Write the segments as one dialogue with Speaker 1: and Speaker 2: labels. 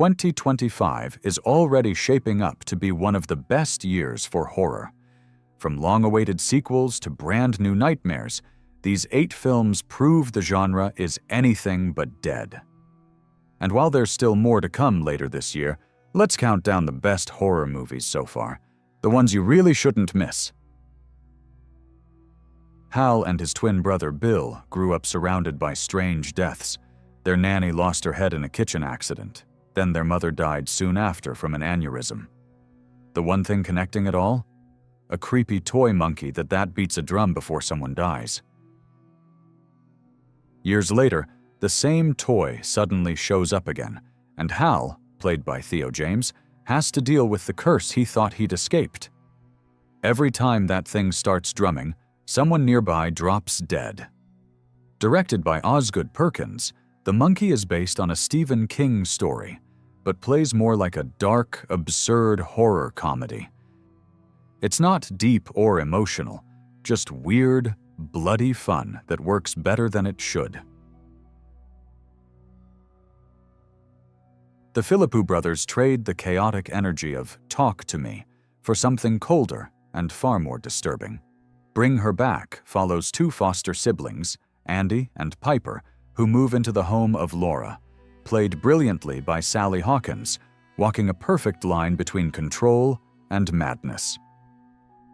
Speaker 1: 2025 is already shaping up to be one of the best years for horror. From long-awaited sequels to brand-new nightmares, these 8 films prove the genre is anything but dead. And while there's still more to come later this year, let's count down the best horror movies so far, the ones you really shouldn't miss. Hal and his twin brother Bill grew up surrounded by strange deaths. Their nanny lost her head in a kitchen accident. Then their mother died soon after from an aneurysm. The one thing connecting it all? A creepy toy monkey that beats a drum before someone dies. Years later, the same toy suddenly shows up again, and Hal, played by Theo James, has to deal with the curse he thought he'd escaped. Every time that thing starts drumming, someone nearby drops dead. Directed by Osgood Perkins, The Monkey is based on a Stephen King story, but plays more like a dark, absurd horror comedy. It's not deep or emotional, just weird, bloody fun that works better than it should. The Philippou brothers trade the chaotic energy of Talk to Me for something colder and far more disturbing. Bring Her Back follows 2 foster siblings, Andy and Piper, who move into the home of Laura, played brilliantly by Sally Hawkins, walking a perfect line between control and madness.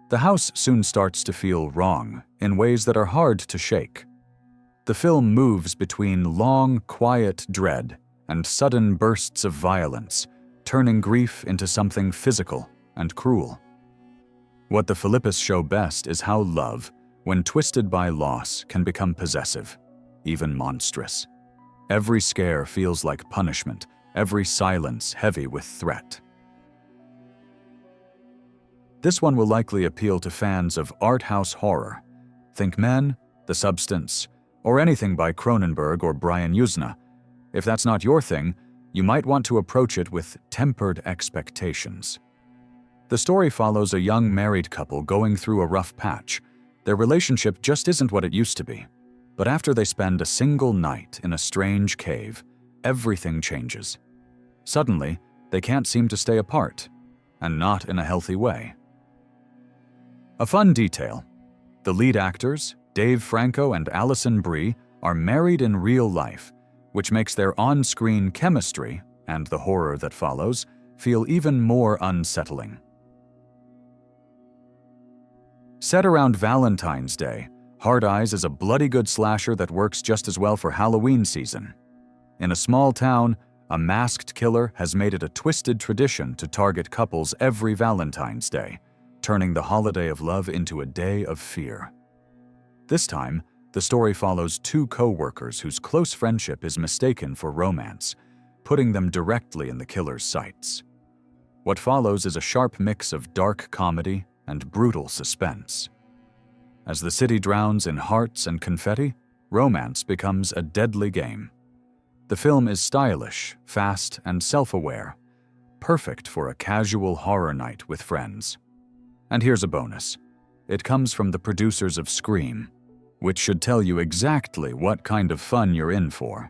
Speaker 1: The house soon starts to feel wrong in ways that are hard to shake. The film moves between long, quiet dread and sudden bursts of violence, turning grief into something physical and cruel. What the Philippus show best is how love, when twisted by loss, can become possessive, even monstrous. Every scare feels like punishment, every silence heavy with threat. This one will likely appeal to fans of art house horror. Think Men, The Substance, or anything by Cronenberg or Brian Yuzna. If that's not your thing, you might want to approach it with tempered expectations. The story follows a young married couple going through a rough patch. Their relationship just isn't what it used to be. But after they spend a single night in a strange cave, everything changes. Suddenly, they can't seem to stay apart, and not in a healthy way. A fun detail: the lead actors, Dave Franco and Alison Brie, are married in real life, which makes their on-screen chemistry, and the horror that follows, feel even more unsettling. Set around Valentine's Day, Hard Eyes is a bloody good slasher that works just as well for Halloween season. In a small town, a masked killer has made it a twisted tradition to target couples every Valentine's Day, turning the holiday of love into a day of fear. This time, the story follows 2 co-workers whose close friendship is mistaken for romance, putting them directly in the killer's sights. What follows is a sharp mix of dark comedy and brutal suspense. As the city drowns in hearts and confetti, romance becomes a deadly game. The film is stylish, fast, and self-aware, perfect for a casual horror night with friends. And here's a bonus. It comes from the producers of Scream, which should tell you exactly what kind of fun you're in for.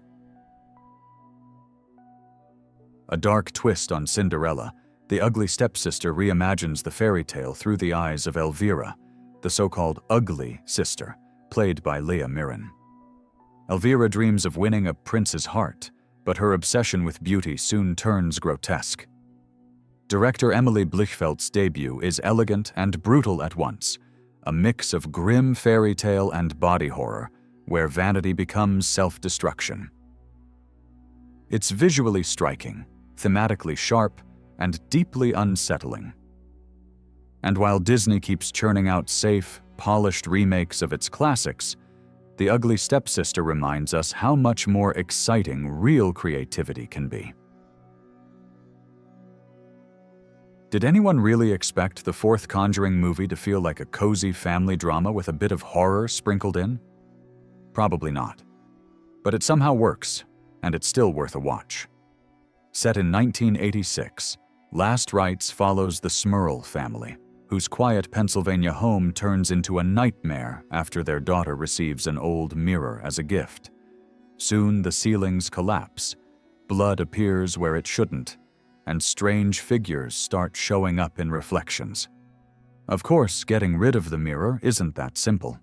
Speaker 1: A dark twist on Cinderella, the Ugly Stepsister reimagines the fairy tale through the eyes of Elvira, the so-called Ugly Sister, played by Leah Mirren. Elvira dreams of winning a prince's heart, but her obsession with beauty soon turns grotesque. Director Emily Blichfeldt's debut is elegant and brutal at once, a mix of grim fairy tale and body horror, where vanity becomes self-destruction. It's visually striking, thematically sharp, and deeply unsettling. And while Disney keeps churning out safe, polished remakes of its classics, The Ugly Stepsister reminds us how much more exciting real creativity can be. Did anyone really expect the 4th Conjuring movie to feel like a cozy family drama with a bit of horror sprinkled in? Probably not. But it somehow works, and it's still worth a watch. Set in 1986, Last Rites follows the Smurl family, whose quiet Pennsylvania home turns into a nightmare after their daughter receives an old mirror as a gift. Soon the ceilings collapse, blood appears where it shouldn't, and strange figures start showing up in reflections. Of course, getting rid of the mirror isn't that simple.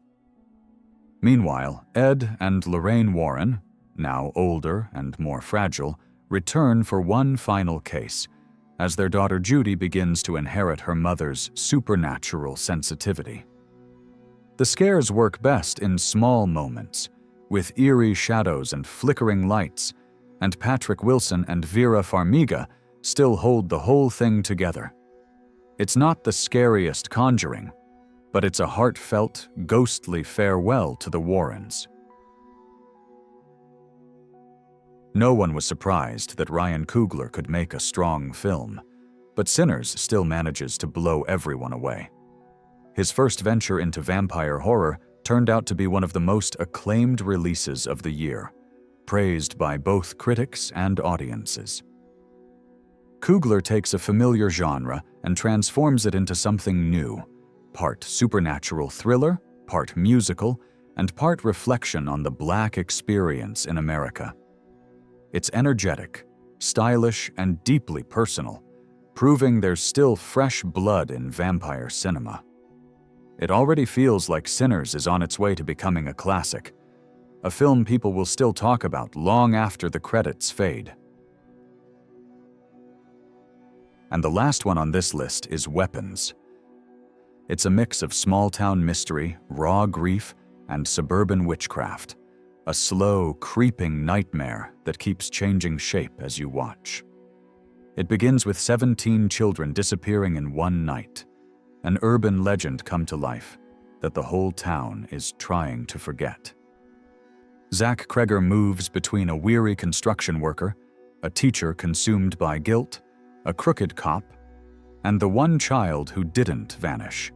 Speaker 1: Meanwhile, Ed and Lorraine Warren, now older and more fragile, return for one final case, as their daughter Judy begins to inherit her mother's supernatural sensitivity. The scares work best in small moments, with eerie shadows and flickering lights, and Patrick Wilson and Vera Farmiga still hold the whole thing together. It's not the scariest Conjuring, but it's a heartfelt, ghostly farewell to the Warrens. No one was surprised that Ryan Coogler could make a strong film, but Sinners still manages to blow everyone away. His first venture into vampire horror turned out to be one of the most acclaimed releases of the year, praised by both critics and audiences. Coogler takes a familiar genre and transforms it into something new, part supernatural thriller, part musical, and part reflection on the Black experience in America. It's energetic, stylish, and deeply personal, proving there's still fresh blood in vampire cinema. It already feels like Sinners is on its way to becoming a classic, a film people will still talk about long after the credits fade. And the last one on this list is Weapons. It's a mix of small-town mystery, raw grief, and suburban witchcraft, a slow, creeping nightmare that keeps changing shape as you watch. It begins with 17 children disappearing in one night, an urban legend come to life that the whole town is trying to forget. Zach Kreger moves between a weary construction worker, a teacher consumed by guilt, a crooked cop, and the one child who didn't vanish.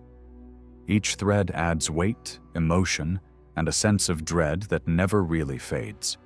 Speaker 1: Each thread adds weight, emotion, and a sense of dread that never really fades.